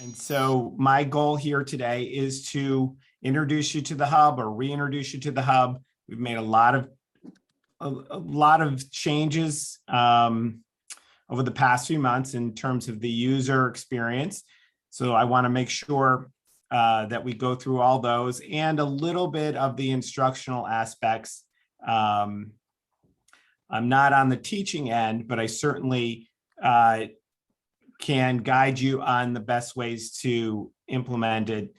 And so my goal here today is to introduce you to the hub or reintroduce you to the hub. We've made a lot of changes over the past few months in terms of the user experience. So I want to make sure that we go through all those and a little bit of the instructional aspects. I'm not on the teaching end, but I certainly can guide you on the best ways to implement it,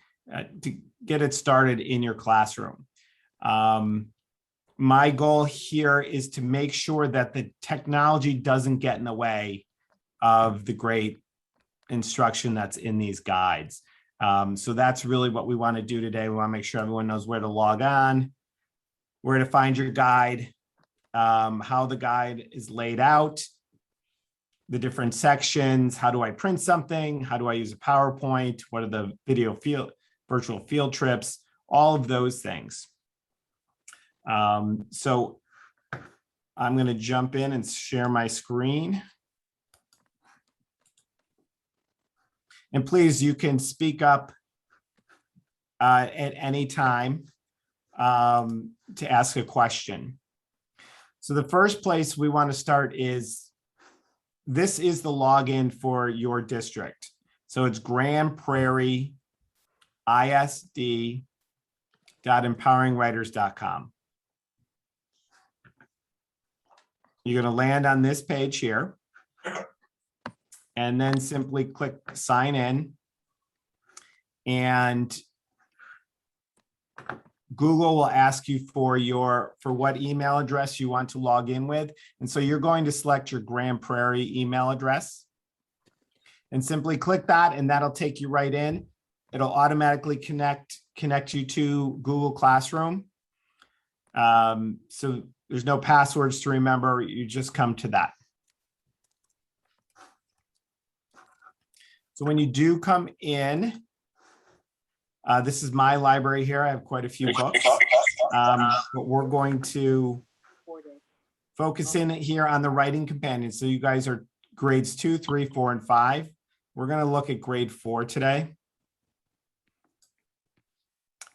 to get it started in your classroom. My goal here is to make sure that the technology doesn't get in the way of the great instruction that's in these guides. So that's really what we want to do today. We want to make sure everyone knows where to log on, where to find your guide, how the guide is laid out, the different sections. How do I print something? How do I use a PowerPoint? What are the virtual field trips? All of those things. So I'm going to jump in and share my screen. And please, you can speak up at any time to ask a question. So the first place we want to start is, this is the login for your district. So it's Grand Prairie ISD.empoweringwriters.com. You're going to land on this page here and then simply click sign in, and Google will ask you for what email address you want to log in with. And so you're going to select your Grand Prairie email address and simply click that, and that'll take you right in. It'll automatically connect you to Google Classroom. So there's no passwords to remember. You just come to that. So when you do come in, this is my library here. I have quite a few books, but we're going to focus in here on the writing companion. So you guys are grades 2, 3, 4, and 5. We're going to look at grade 4 today.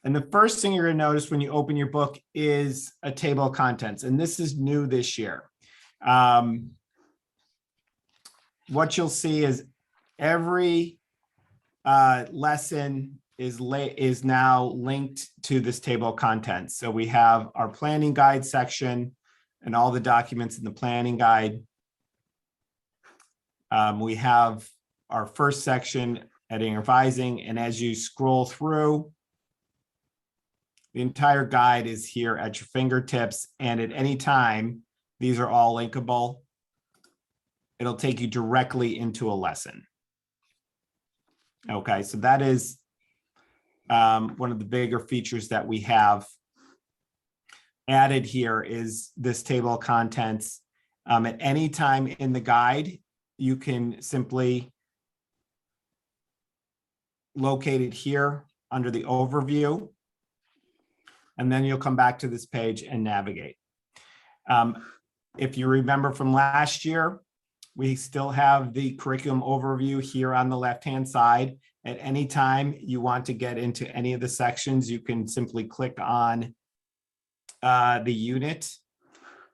And the first thing you're going to notice when you open your book is a table of contents. And this is new this year. What you'll see is every lesson is now linked to this table of contents. So we have our planning guide section and all the documents in the planning guide. We have our first section, editing and revising, and as you scroll through, the entire guide is here at your fingertips, and at any time, these are all linkable. It'll take you directly into a lesson. Okay, so that is one of the bigger features that we have added here is this table of contents. At any time in the guide, you can simply locate it here under the overview, and then you'll come back to this page and navigate. If you remember from last year, we still have the curriculum overview here on the left-hand side. At any time you want to get into any of the sections, you can simply click on the unit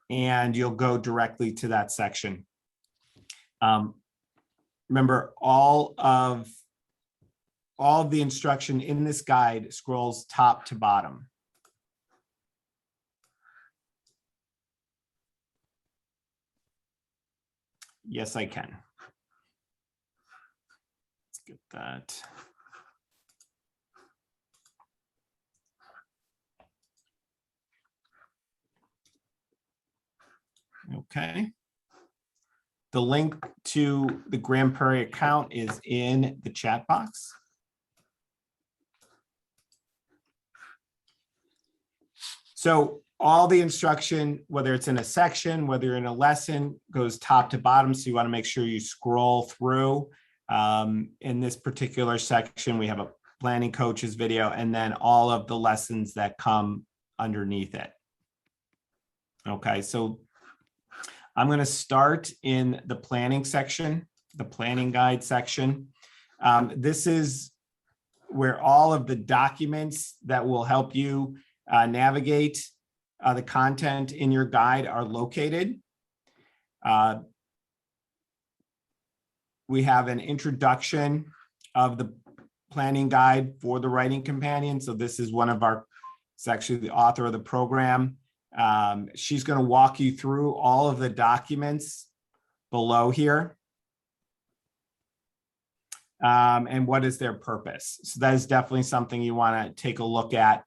and you'll go directly to that section. Remember, all of the instruction in this guide scrolls top to bottom. Yes, I can. Let's get that. Okay. The link to the Grand Prairie account is in the chat box. So all the instruction, whether it's in a section, whether you're in a lesson, goes top to bottom. So you want to make sure you scroll through. In this particular section, we have a planning coaches video and then all of the lessons that come underneath it. Okay, so I'm going to start in the planning section, the planning guide section. This is where all of the documents that will help you navigate the content in your guide are located. We have an introduction of the planning guide for the writing companion. So this is one of our, it's actually the author of the program. She's going to walk you through all of the documents below here. And what is their purpose? So that is definitely something you want to take a look at.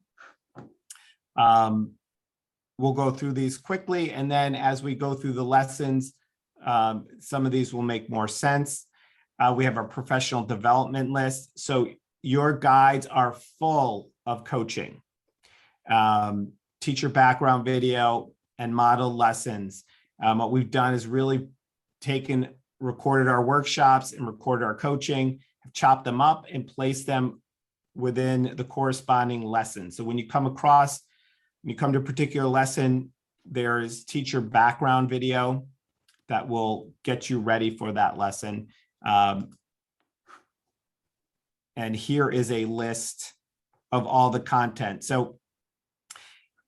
We'll go through these quickly, and then as we go through the lessons, some of these will make more sense. We have our professional development list. So your guides are full of coaching, teacher background video, and model lessons. What we've done is really recorded our workshops and recorded our coaching, have chopped them up and placed them within the corresponding lesson. So when you come to a particular lesson, there is teacher background video that will get you ready for that lesson. And here is a list of all the content. So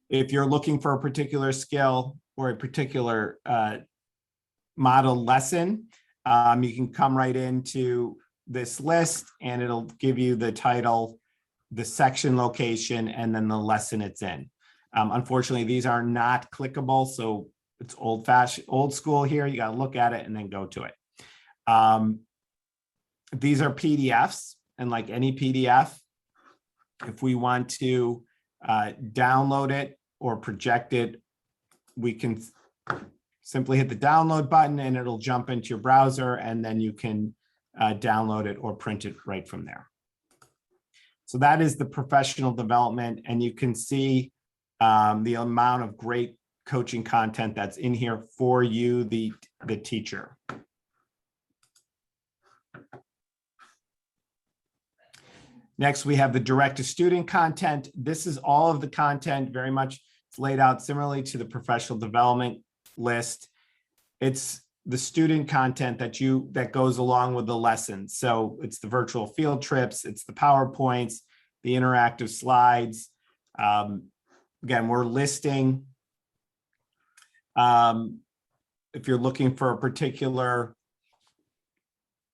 if you're looking for a particular skill or a particular model lesson, you can come right into this list and it'll give you the title, the section location, and then the lesson it's in. Unfortunately, these are not clickable, so it's old school here. You got to look at it and then go to it. These are PDFs, and like any PDF, if we want to download it or project it, we can simply hit the download button and it'll jump into your browser, and then you can download it or print it right from there. So that is the professional development, and you can see the amount of great coaching content that's in here for you, the teacher. Next, we have the direct to student content. This is all of the content, very much laid out similarly to the professional development list. It's the student content that goes along with the lessons. So it's the virtual field trips, it's the PowerPoints, the interactive slides. Again, we're listing, if you're looking for a particular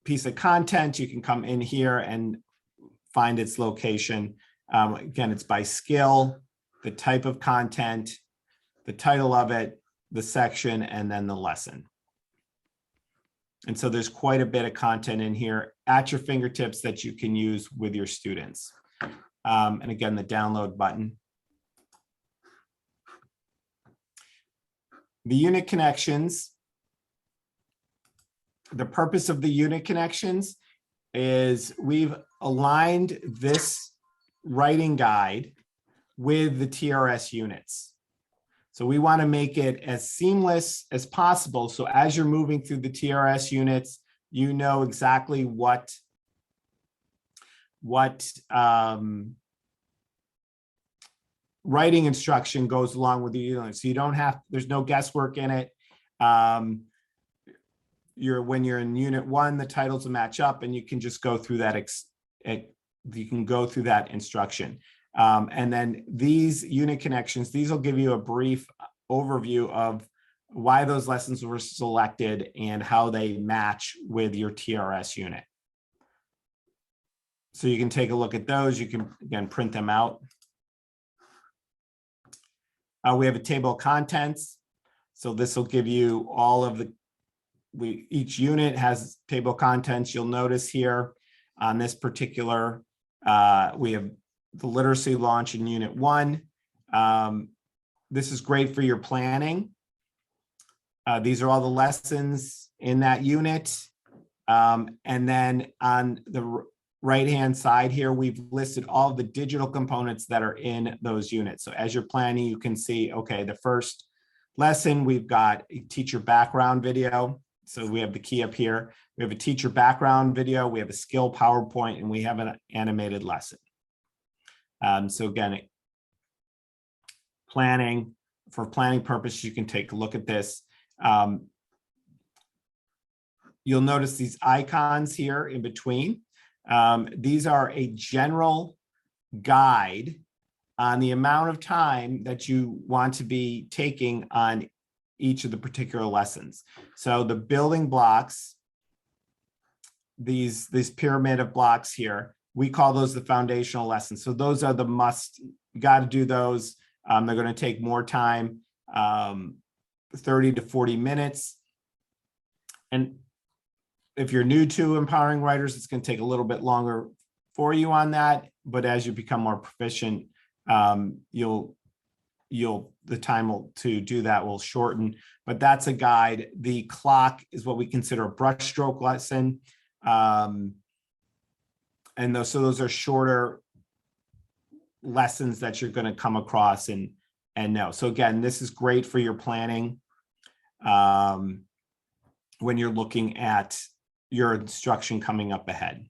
piece of content, you can come in here and find its location. Again, it's by skill, the type of content, the title of it, the section, and then the lesson. And so there's quite a bit of content in here at your fingertips that you can use with your students. And again, the download button. The unit connections. The purpose of the unit connections is we've aligned this writing guide with the TRS units. So we want to make it as seamless as possible. So as you're moving through the TRS units, you know exactly what writing instruction goes along with the unit. So you don't have, there's no guesswork in it. When you're in unit 1, the titles will match up and you can just go through that. You can go through that instruction. And then these unit connections, these will give you a brief overview of why those lessons were selected and how they match with your TRS unit. So you can take a look at those. You can, again, print them out. We have a table of contents. So this will give you all of each unit has table of contents. You'll notice here on this particular, we have the literacy launch in unit 1. This is great for your planning. These are all the lessons in that unit. And then on the right-hand side here, we've listed all the digital components that are in those units. So as you're planning, you can see, okay, the first lesson, we've got a teacher background video. So we have the key up here. We have a teacher background video, we have a skill PowerPoint, and we have an animated lesson. So again, for planning purposes, you can take a look at this. You'll notice these icons here in between. These are a general guide on the amount of time that you want to be taking on each of the particular lessons. So the building blocks, these pyramid of blocks here, we call those the foundational lessons. So those are the must, you got to do those. They're going to take more time, 30 to 40 minutes. And if you're new to Empowering Writers, it's going to take a little bit longer for you on that. But as you become more proficient, the time to do that will shorten. But that's a guide. The clock is what we consider a brushstroke lesson. And those are shorter lessons that you're going to come across and know. So again, this is great for your planning when you're looking at your instruction coming up ahead.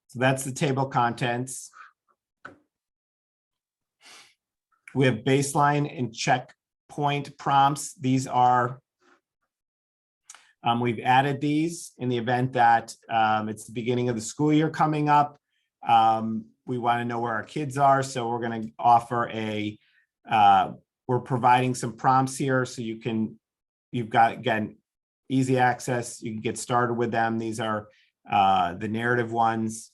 So that's the table of contents. We have baseline and checkpoint prompts. These are, we've added these in the event that it's the beginning of the school year coming up. We want to know where our kids are. So we're going to offer we're providing some prompts here. So you've got, again, easy access. You can get started with them. These are the narrative ones.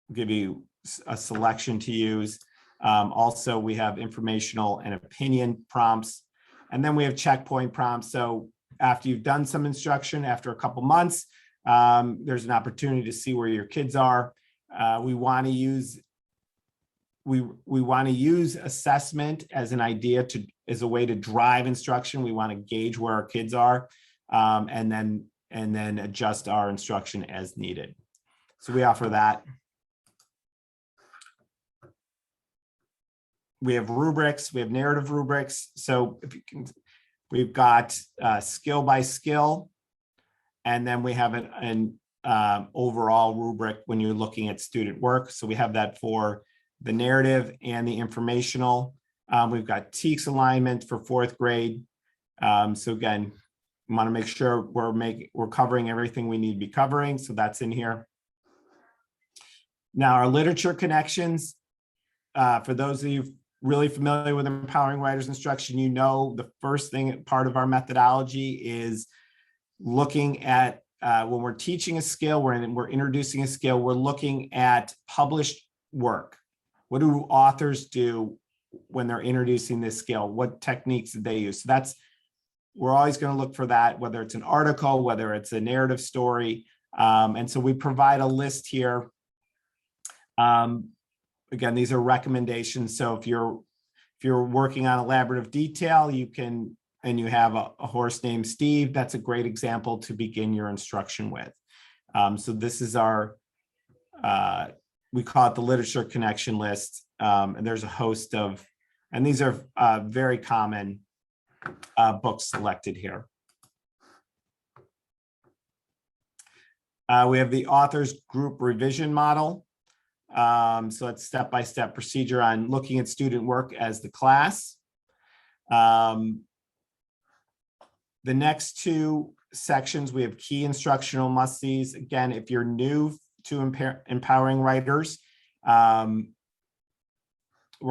I'll give you a selection to use. Also, we have informational and opinion prompts. And then we have checkpoint prompts. So after you've done some instruction, after a couple months, there's an opportunity to see where your kids are. We want to use assessment as an idea as a way to drive instruction. We want to gauge where our kids are, and then adjust our instruction as needed. So we offer that. We have rubrics. We have narrative rubrics. So if you can, we've got skill by skill, and then we have an overall rubric when you're looking at student work. So we have that for the narrative and the informational. We've got TEKS alignment for 4th grade. So again, we want to make sure we're covering everything we need to be covering. So that's in here. Now our literature connections, for those of you really familiar with Empowering Writers instruction, you know the first thing, part of our methodology is looking at when we're teaching a skill, we're introducing a skill, we're looking at published work. What do authors do when they're introducing this skill? What techniques did they use? So we're always going to look for that, whether it's an article, whether it's a narrative story. And so we provide a list here. Again, these are recommendations. So if you're working on elaborative detail, and you have a horse named Steve, that's a great example to begin your instruction with. So this is we call it the literature connection list. And there's a host and these are very common books selected here. We have the authors group revision model. So it's step-by-step procedure on looking at student work as the class. The next two sections, we have key instructional must-sees. Again, if you're new to Empowering Writers, we're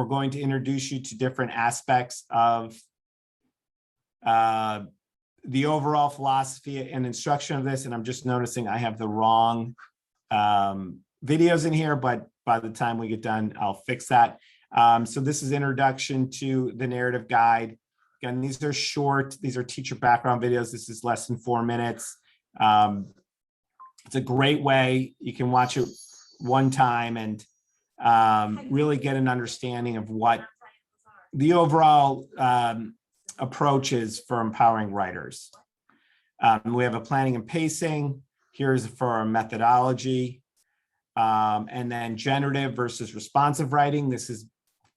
going to introduce you to different aspects of the overall philosophy and instruction of this. And I'm just noticing I have the wrong videos in here, but by the time we get done, I'll fix that. So this is introduction to the narrative guide. Again, these are short, these are teacher background videos. This is less than 4 minutes. It's a great way. You can watch it one time and really get an understanding of what the overall approach is for Empowering Writers. We have a planning and pacing. Here's for our methodology. And then generative versus responsive writing. This has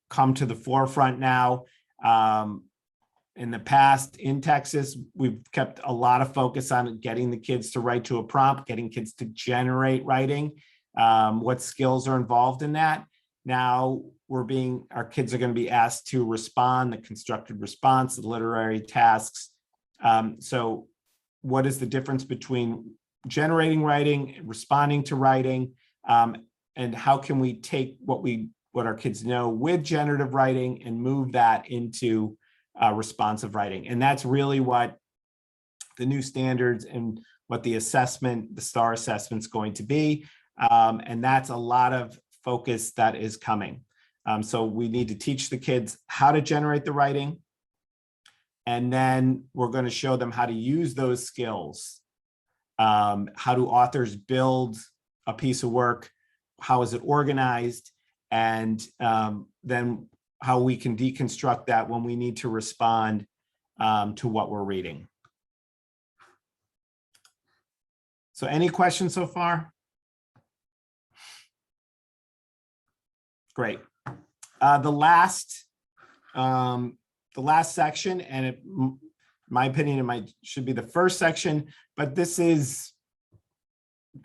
come to the forefront now. In the past in Texas, we've kept a lot of focus on getting the kids to write to a prompt, getting kids to generate writing, what skills are involved in that. Now our kids are going to be asked to respond, the constructed response, the literary tasks. So what is the difference between generating writing, responding to writing, and how can we take what our kids know with generative writing and move that into responsive writing. And that's really what the new standards and what the assessment, the STAR assessment, is going to be. And that's a lot of focus that is coming. So we need to teach the kids how to generate the writing. And then we're going to show them how to use those skills. How do authors build a piece of work? How is it organized? And then how we can deconstruct that when we need to respond to what we're reading. So any questions so far? Great. The last section, and in my opinion, should be the first section, but this is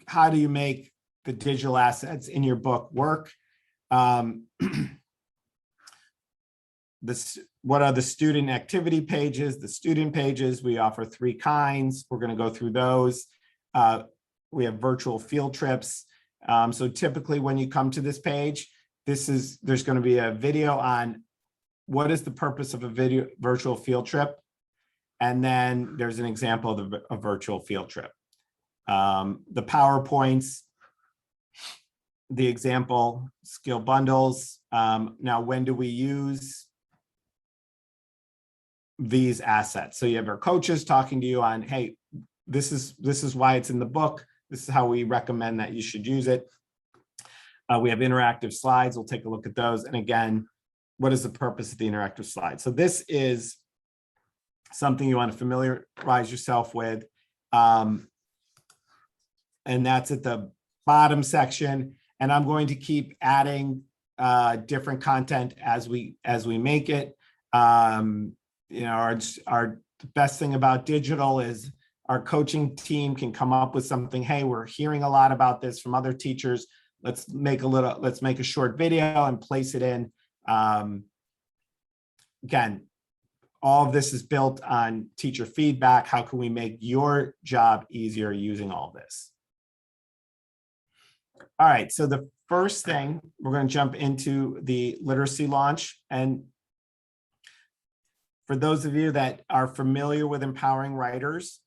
how do you make the digital assets in your book work? What are the student activity pages, the student pages? We offer 3 kinds. We're going to go through those. We have virtual field trips. So typically when you come to this page, there's going to be a video on what is the purpose of a virtual field trip. And then there's an example of a virtual field trip. The PowerPoints, the example, skill bundles. Now, when do we use these assets? So you have our coaches talking to you on, hey, this is why it's in the book. This is how we recommend that you should use it. We have interactive slides. We'll take a look at those. And again, what is the purpose of the interactive slide? So this is something you want to familiarize yourself with. And that's at the bottom section. And I'm going to keep adding different content as we make it. You know, our best thing about digital is our coaching team can come up with something. Hey, we're hearing a lot about this from other teachers. Let's make a short video and place it in. Again, all of this is built on teacher feedback. How can we make your job easier using all this? All right, so the first thing, we're going to jump into the literacy launch. And for those of you that are familiar with Empowering Writers,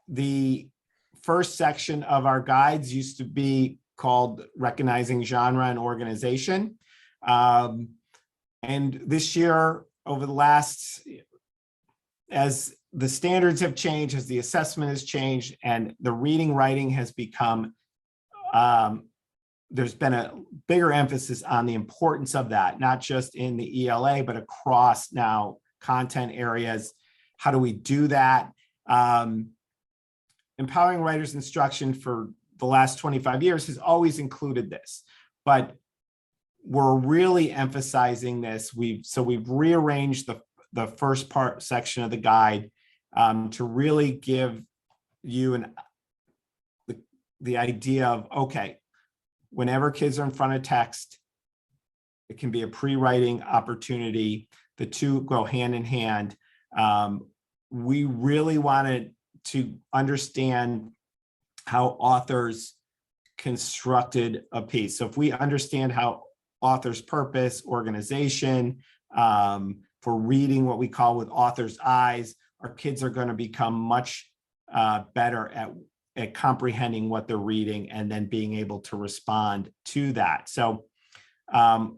the first section of our guides used to be called Recognizing Genre and Organization. And this year, over the last, as the standards have changed, as the assessment has changed, and the reading writing has become, there's been a bigger emphasis on the importance of that, not just in the ELA, but across now content areas. How do we do that? Empowering Writers instruction for the last 25 years has always included this, but we're really emphasizing this. We've rearranged the first section of the guide to really give you the idea of, okay, whenever kids are in front of text, it can be a pre-writing opportunity. The two go hand in hand. We really wanted to understand how authors constructed a piece. So if we understand how author's purpose, organization, for reading what we call with author's eyes, our kids are going to become much better at comprehending what they're reading and then being able to respond to that. So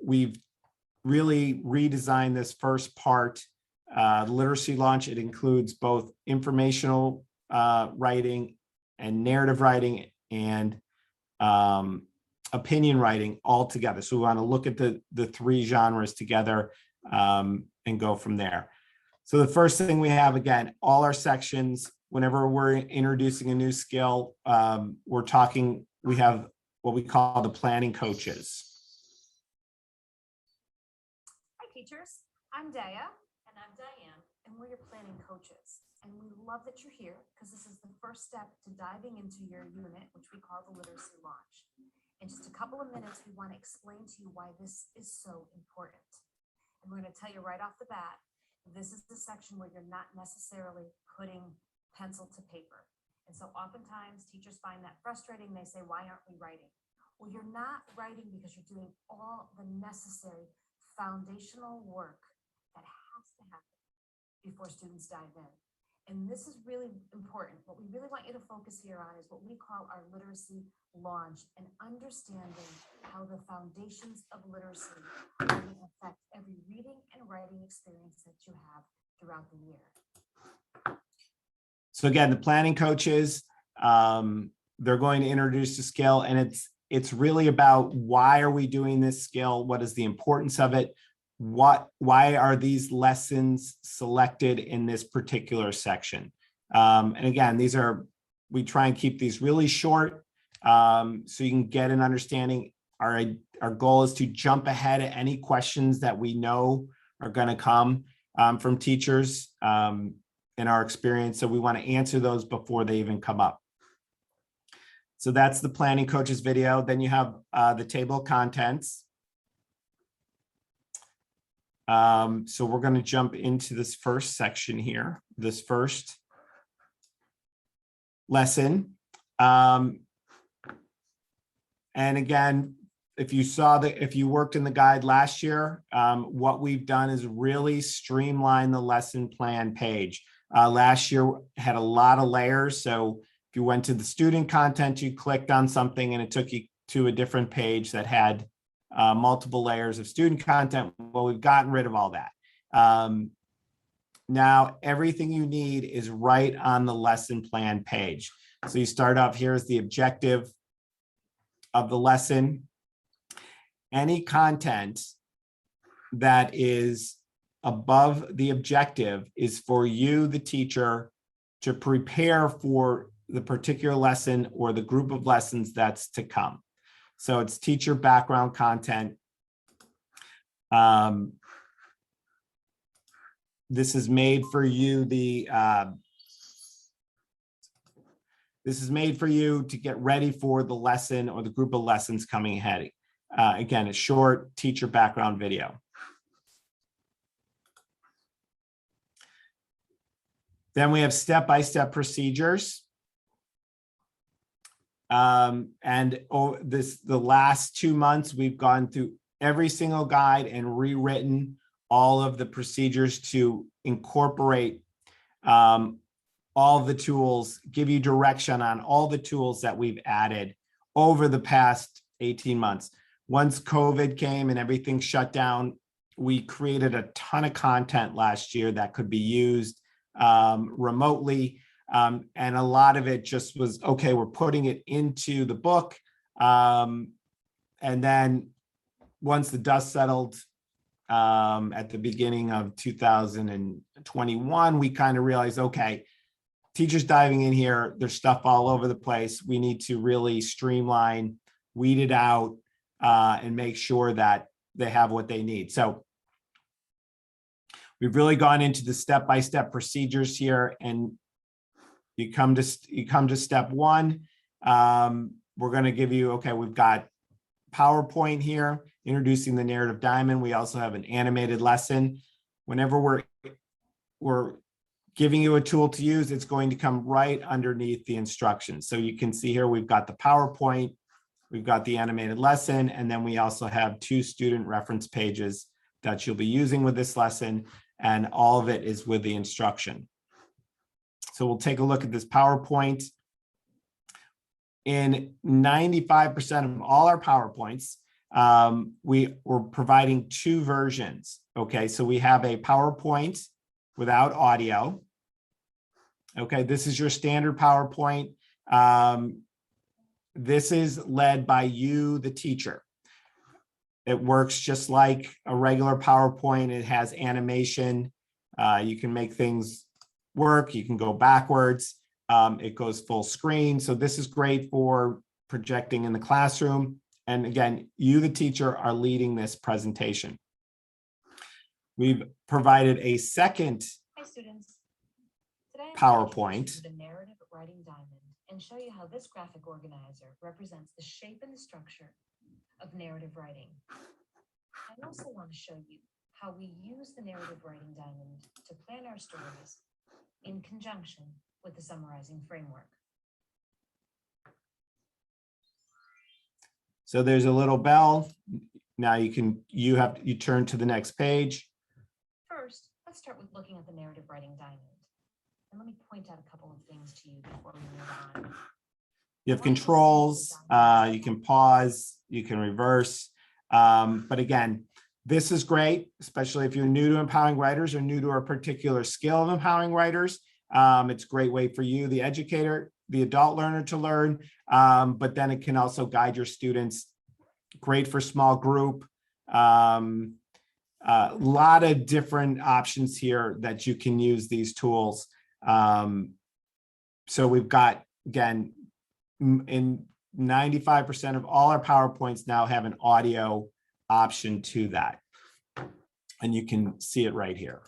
we've really redesigned this first part, literacy launch. It includes both informational writing and narrative writing and opinion writing all together. So we want to look at the 3 genres together and go from there. So the first thing we have, again, all our sections, whenever we're introducing a new skill, we have what we call the planning coaches. Hi teachers, I'm Daya. And I'm Diane, and we're your planning coaches. And we love that you're here because this is the first step to diving into your unit, which we call the literacy launch. In just a couple of minutes, we want to explain to you why this is so important. And we're going to tell you right off the bat, this is the section where you're not necessarily putting pencil to paper. And so oftentimes teachers find that frustrating. They say, why aren't we writing? Well, you're not writing because you're doing all the necessary foundational work that has to happen before students dive in. And this is really important. What we really want you to focus here on is what we call our literacy launch, and understanding how the foundations of literacy are going to affect every reading and writing experience that you have throughout the year. So again, the planning coaches, they're going to introduce the skill, and it's really about why are we doing this skill? What is the importance of it? Why are these lessons selected in this particular section? And again, we try and keep these really short, so you can get an understanding. Our goal is to jump ahead at any questions that we know are going to come from teachers in our experience. So we want to answer those before they even come up. So that's the planning coaches video. Then you have the table of contents. So we're going to jump into this first section here, this first lesson. And again, if you worked in the guide last year, what we've done is really streamline the lesson plan page. Last year had a lot of layers. So if you went to the student content, you clicked on something and it took you to a different page that had multiple layers of student content. Well, we've gotten rid of all that. Now everything you need is right on the lesson plan page. So you start off, here's the objective of the lesson. Any content that is above the objective is for you, the teacher, to prepare for the particular lesson or the group of lessons that's to come. So it's teacher background content. This is made for you. This is made for you to get ready for the lesson or the group of lessons coming ahead. Again, a short teacher background video. Then we have step-by-step procedures. The last 2 months, we've gone through every single guide and rewritten all of the procedures to incorporate all the tools, give you direction on all the tools that we've added over the past 18 months. Once COVID came and everything shut down, we created a ton of content last year that could be used remotely. And a lot of it just was, okay, we're putting it into the book. And then once the dust settled at the beginning of 2021, we kind of realized, okay, teachers diving in here, there's stuff all over the place. We need to really streamline, weed it out, and make sure that they have what they need. So we've really gone into the step-by-step procedures here, and you come to step one. We're going to give you, okay, we've got PowerPoint here, introducing the narrative diamond. We also have an animated lesson. Whenever we're giving you a tool to use, it's going to come right underneath the instructions. So you can see here, we've got the PowerPoint, we've got the animated lesson, and then we also have 2 student reference pages that you'll be using with this lesson, and all of it is with the instruction. So we'll take a look at this PowerPoint. In 95% of all our PowerPoints, we're providing 2 versions. Okay, so we have a PowerPoint without audio. Okay, this is your standard PowerPoint. This is led by you, the teacher. It works just like a regular PowerPoint. It has animation. You can make things work. You can go backwards. It goes full screen. So this is great for projecting in the classroom. And again, you, the teacher, are leading this presentation. We've provided a second Hi, students. Today I'm PowerPoint. the narrative writing diamond and show you how this graphic organizer represents the shape and the structure of narrative writing. I also want to show you how we use the narrative writing diamond to plan our stories in conjunction with the summarizing framework. So there's a little bell. Now you turn to the next page. First, let's start with looking at the narrative writing diamond. And let me point out a couple of things to you before we move on. You have controls, you can pause, you can reverse. But again, this is great, especially if you're new to empowering writers or new to a particular skill of empowering writers. It's a great way for you, the educator, the adult learner, to learn, but then it can also guide your students. Great for small group. A lot of different options here that you can use these tools. So we've got, again, in 95% of all our PowerPoints now have an audio option to that. And you can see it right here.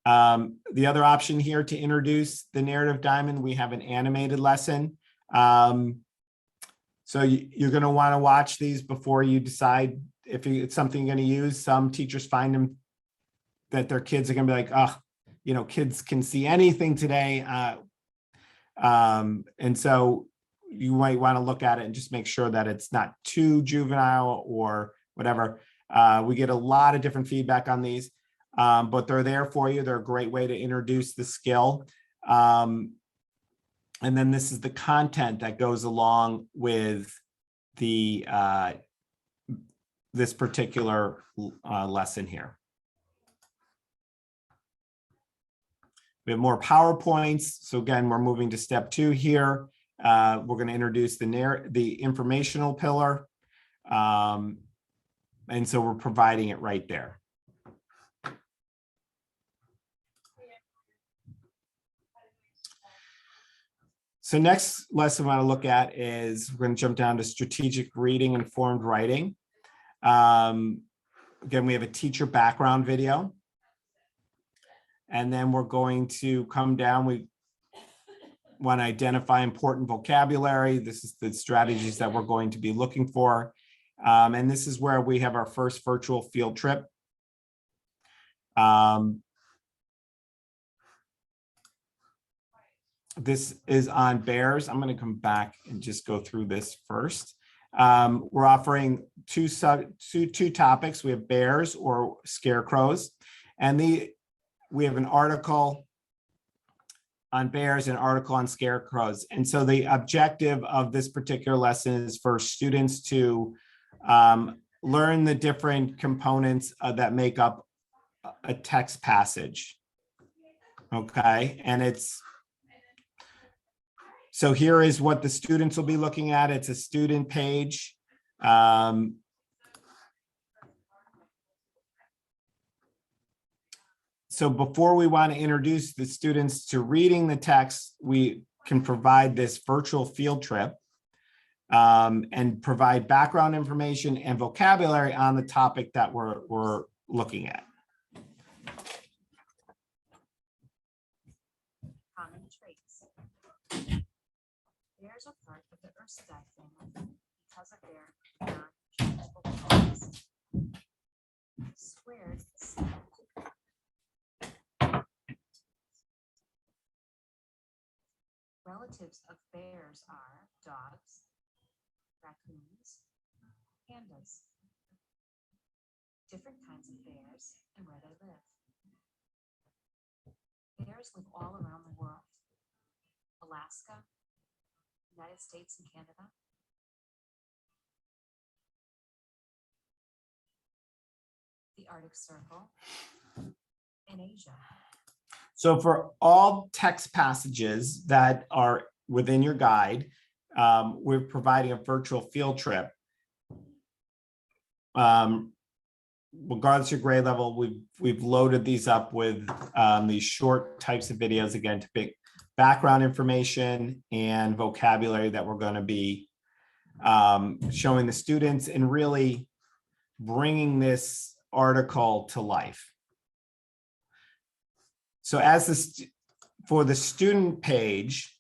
The other option here to introduce the narrative diamond, we have an animated lesson. So you're going to want to watch these before you decide if it's something you're going to use. Some teachers find them that their kids are going to be like, oh, you know, kids can see anything today. And so you might want to look at it and just make sure that it's not too juvenile or whatever. We get a lot of different feedback on these, but they're there for you. They're a great way to introduce the skill. And then this is the content that goes along with the this particular lesson here. We have more PowerPoints. So again, we're moving to step 2 here. We're going to introduce the informational pillar. And so we're providing it right there. So next lesson I want to look at is we're going to jump down to strategic reading, informed writing. Again, we have a teacher background video. And then we're going to come down. We want to identify important vocabulary. This is the strategies that we're going to be looking for. And this is where we have our first virtual field trip. This is on bears. I'm going to come back and just go through this first. We're offering two topics. We have bears or scarecrows, and we have an article on bears and an article on scarecrows. And so the objective of this particular lesson is for students to learn the different components that make up a text passage. Okay, and so here is what the students will be looking at. It's a student page. So before we want to introduce the students to reading the text, we can provide this virtual field trip and provide background information and vocabulary on the topic that we're looking at. Common traits. Bears are part of the Ursidae family because of their non-changeable colors. Squared is relatives of bears are dogs, raccoons, pandas, different kinds of bears, and where they live. Bears live all around the world. Alaska, United States and Canada, the Arctic Circle, and Asia. So for all text passages that are within your guide, we're providing a virtual field trip. Regardless of your grade level, we've loaded these up with these short types of videos, again, to pick background information and vocabulary that we're going to be showing the students and really bringing this article to life. So for the student page,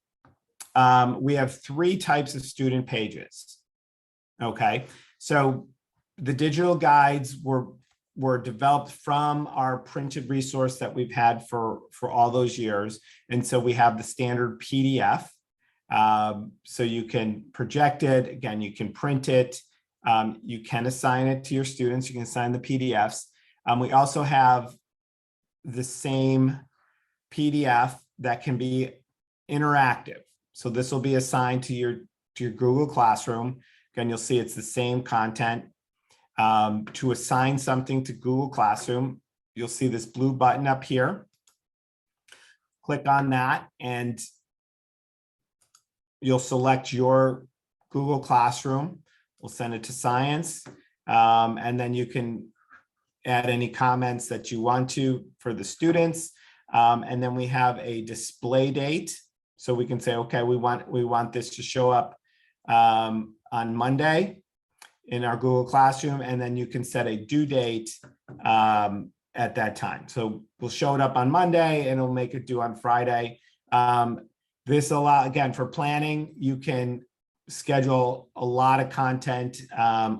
we have 3 types of student pages. Okay, so the digital guides were were developed from our printed resource that we've had for all those years. And so we have the standard PDF. So you can project it, again, you can print it, you can assign it to your students, you can assign the PDFs. We also have the same PDF that can be interactive. So this will be assigned to your Google Classroom. Again, you'll see it's the same content. To assign something to Google Classroom, you'll see this blue button up here. Click on that and you'll select your Google Classroom. We'll send it to science. And then you can add any comments that you want to for the students. And then we have a display date. So we can say, okay, we want this to show up on Monday in our Google Classroom, and then you can set a due date at that time. So we'll show it up on Monday and it'll make it due on Friday. This again, for planning, you can schedule a lot of content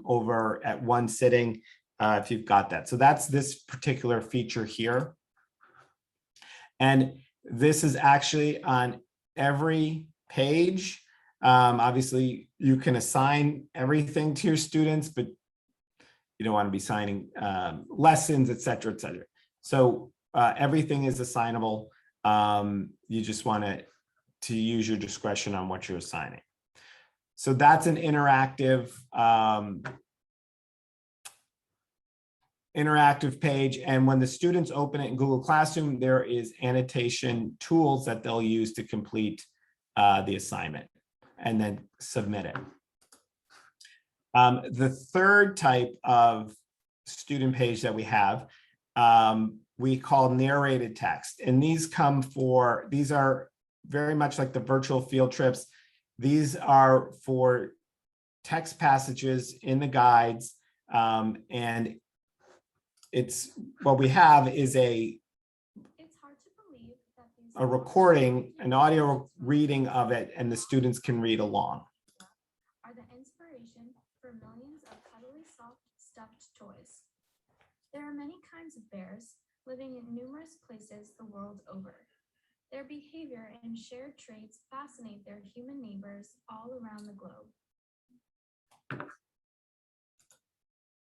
over at one sitting if you've got that. So that's this particular feature here. And this is actually on every page. Obviously, you can assign everything to your students, but you don't want to be signing lessons, et cetera, et cetera. So everything is assignable. You just want to use your discretion on what you're assigning. So that's an interactive page. And when the students open it in Google Classroom, there is annotation tools that they'll use to complete the assignment and then submit it. The third type of student page that we have, we call narrated text. And these are very much like the virtual field trips. These are for text passages in the guides. And what we have is a recording, an audio reading of it, and the students can read along. Are the inspiration for millions of cuddly soft stuffed toys. There are many kinds of bears living in numerous places the world over. Their behavior and shared traits fascinate their human neighbors all around the globe.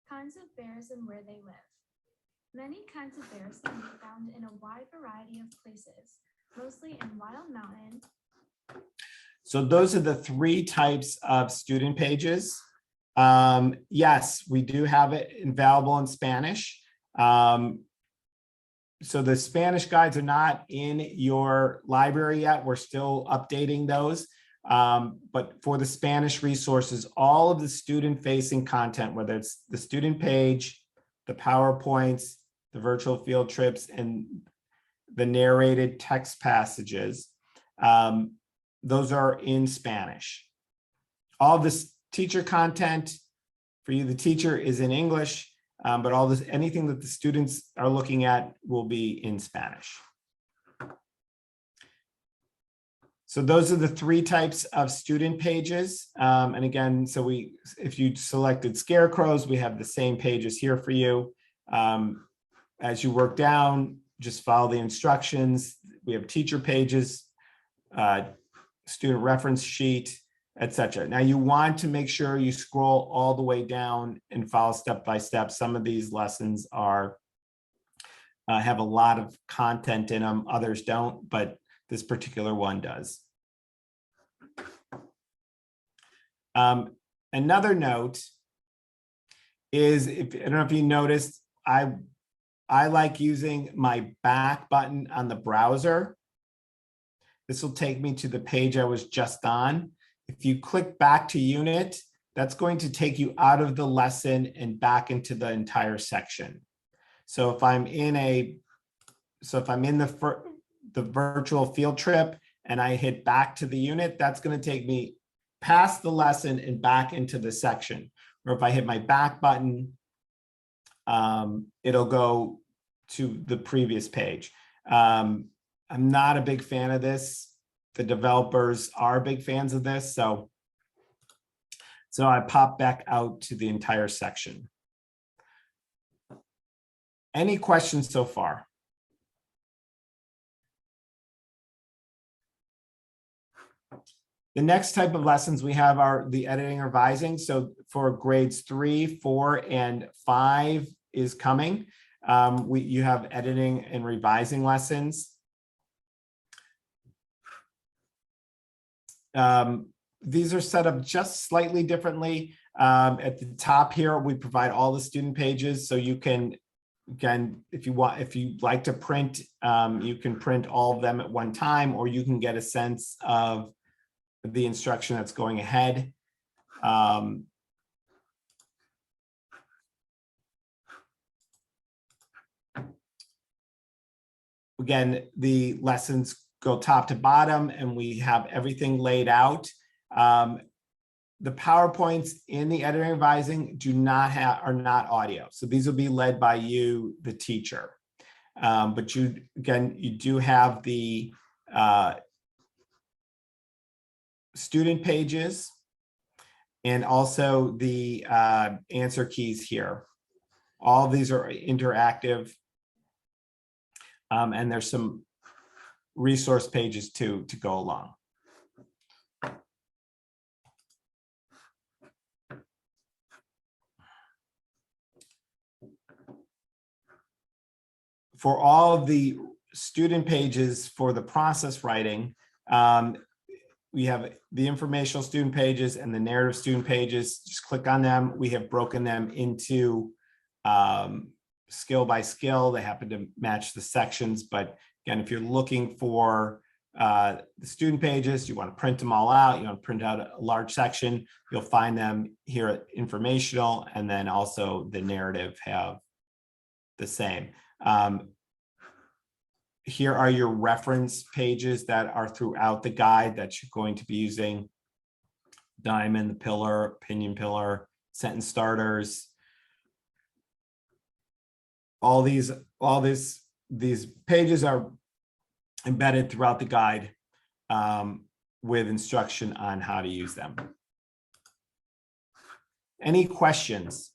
Kinds of bears and where they live. Many kinds of bears can be found in a wide variety of places, mostly in wild mountain. So those are the three types of student pages. Yes, we do have it available in Spanish. So the Spanish guides are not in your library yet. We're still updating those. But for the Spanish resources, all of the student-facing content, whether it's the student page, the PowerPoints, the virtual field trips, and the narrated text passages, those are in Spanish. All this teacher content for you, the teacher, is in English, but anything that the students are looking at will be in Spanish. So those are the three types of student pages. And again, if you selected scarecrows, we have the same pages here for you. As you work down, just follow the instructions. We have teacher pages, student reference sheet, etc. Now you want to make sure you scroll all the way down and follow step by step. Some of these lessons have a lot of content in them, others don't, but this particular one does. Another note is, I don't know if you noticed, I like using my back button on the browser. This will take me to the page I was just on. If you click back to unit, that's going to take you out of the lesson and back into the entire section. So if I'm in the virtual field trip and I hit back to the unit, that's going to take me past the lesson and back into the section. Or if I hit my back button, it'll go to the previous page. I'm not a big fan of this. The developers are big fans of this, so I pop back out to the entire section. Any questions so far? The next type of lessons we have are the editing and revising. So for grades 3, 4, and 5 is coming. You have editing and revising lessons. These are set up just slightly differently. At the top here, we provide all the student pages, so you can, again, if you like to print, you can print all of them at one time, or you can get a sense of the instruction that's going ahead. Again, the lessons go top to bottom, and we have everything laid out. The PowerPoints in the editing and revising are not audio. So these will be led by you, the teacher. But you do have the student pages and also the answer keys here. All of these are interactive. And there's some resource pages too to go along. For all of the student pages for the process writing, we have the informational student pages and the narrative student pages. Just click on them. We have broken them into skill by skill. They happen to match the sections, but again, if you're looking for the student pages, you want to print them all out, you want to print out a large section, you'll find them here at informational, and then also the narrative have the same. Here are your reference pages that are throughout the guide that you're going to be using. Diamond, the pillar, opinion pillar, sentence starters. All these pages are embedded throughout the guide with instruction on how to use them. Any questions?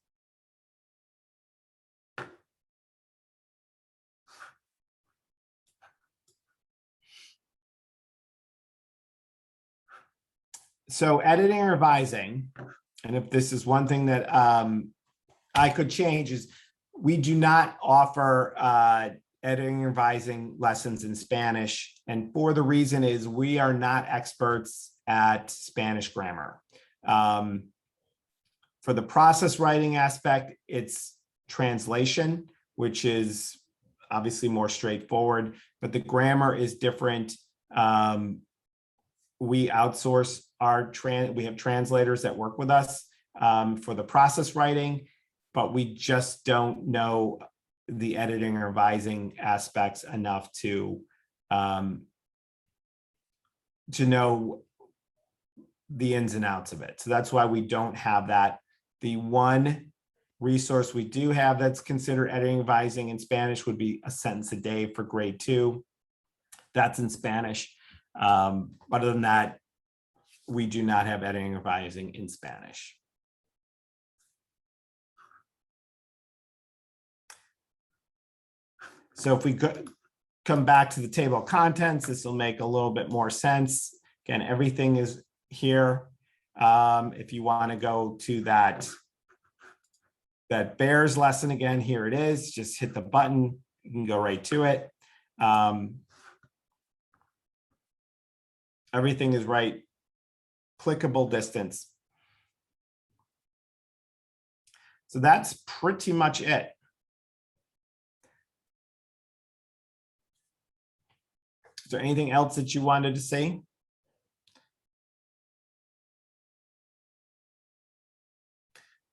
So editing and revising, and if this is one thing that I could change, is we do not offer editing and revising lessons in Spanish. And for the reason is we are not experts at Spanish grammar. For the process writing aspect, it's translation, which is obviously more straightforward, but the grammar is different. We outsource we have translators that work with us for the process writing, but we just don't know the editing and revising aspects enough to know the ins and outs of it. So that's why we don't have that. The one resource we do have that's considered editing and revising in Spanish would be A Sentence a Day for grade 2. That's in Spanish. Other than that, we do not have editing and revising in Spanish. So if we come back to the table of contents, this will make a little bit more sense. Again, everything is here. If you want to go to that bears lesson again, here it is. Just hit the button. You can go right to it. Everything is right. Clickable distance. So that's pretty much it. Is there anything else that you wanted to say?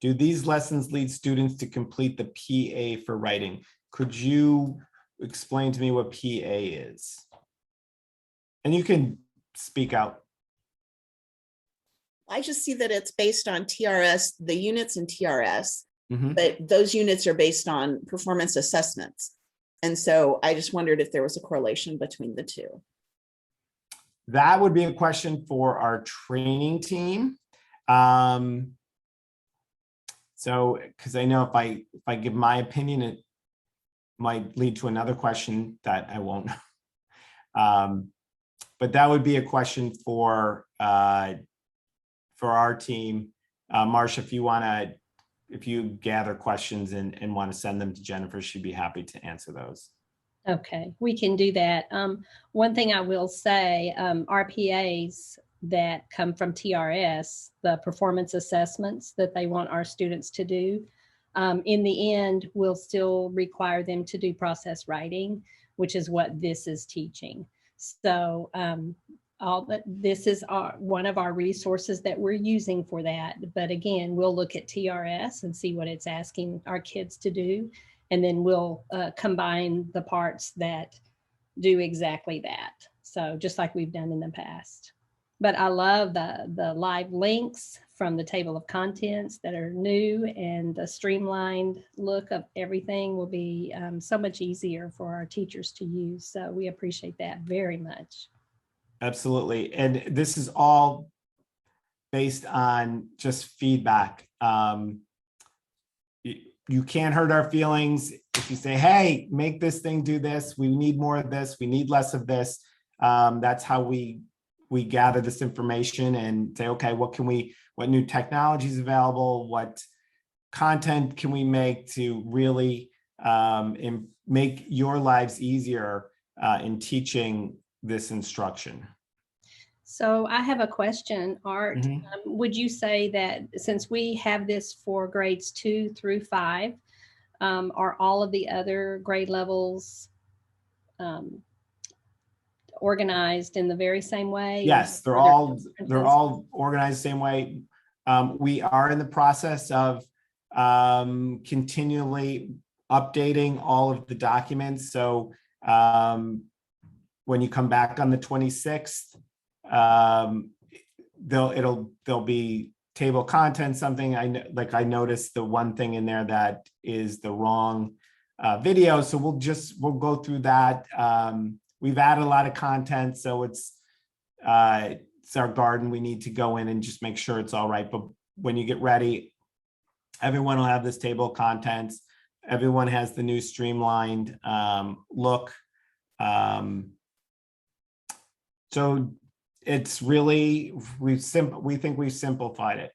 Do these lessons lead students to complete the PA for writing? Could you explain to me what PA is? And you can speak out. I just see that it's based on TRS, the units in TRS, Mhm. but those units are based on performance assessments. And so I just wondered if there was a correlation between the two. That would be a question for our training team. So, because I know if I give my opinion, might lead to another question that I won't. But that would be a question for our team. Marcia, if you gather questions and want to send them to Jennifer, she'd be happy to answer those. Okay, we can do that. One thing I will say, RPAs that come from TRS, the performance assessments that they want our students to do, in the end, we'll still require them to do process writing, which is what this is teaching. So this is one of our resources that we're using for that. But again, we'll look at TRS and see what it's asking our kids to do. And then we'll combine the parts that do exactly that. So just like we've done in the past. But I love the live links from the table of contents that are new, and the streamlined look of everything will be so much easier for our teachers to use. So we appreciate that very much. Absolutely. And this is all based on just feedback. You can't hurt our feelings if you say, hey, make this thing do this. We need more of this. We need less of this. That's how we gather this information and say, okay, what new technology is available? What content can we make to really make your lives easier in teaching this instruction? So I have a question, Art. Mhm. Would you say that since we have this for grades 2 through 5, are all of the other grade levels organized in the very same way? Yes, they're all organized the same way. We are in the process of continually updating all of the documents. So when you come back on the 26th, there'll be table content, something I noticed the one thing in there that is the wrong video. So we'll go through that. We've added a lot of content, so it's our garden. We need to go in and just make sure it's all right. But when you get ready, everyone will have this table of contents. Everyone has the new streamlined look. So it's really, we think we've simplified it.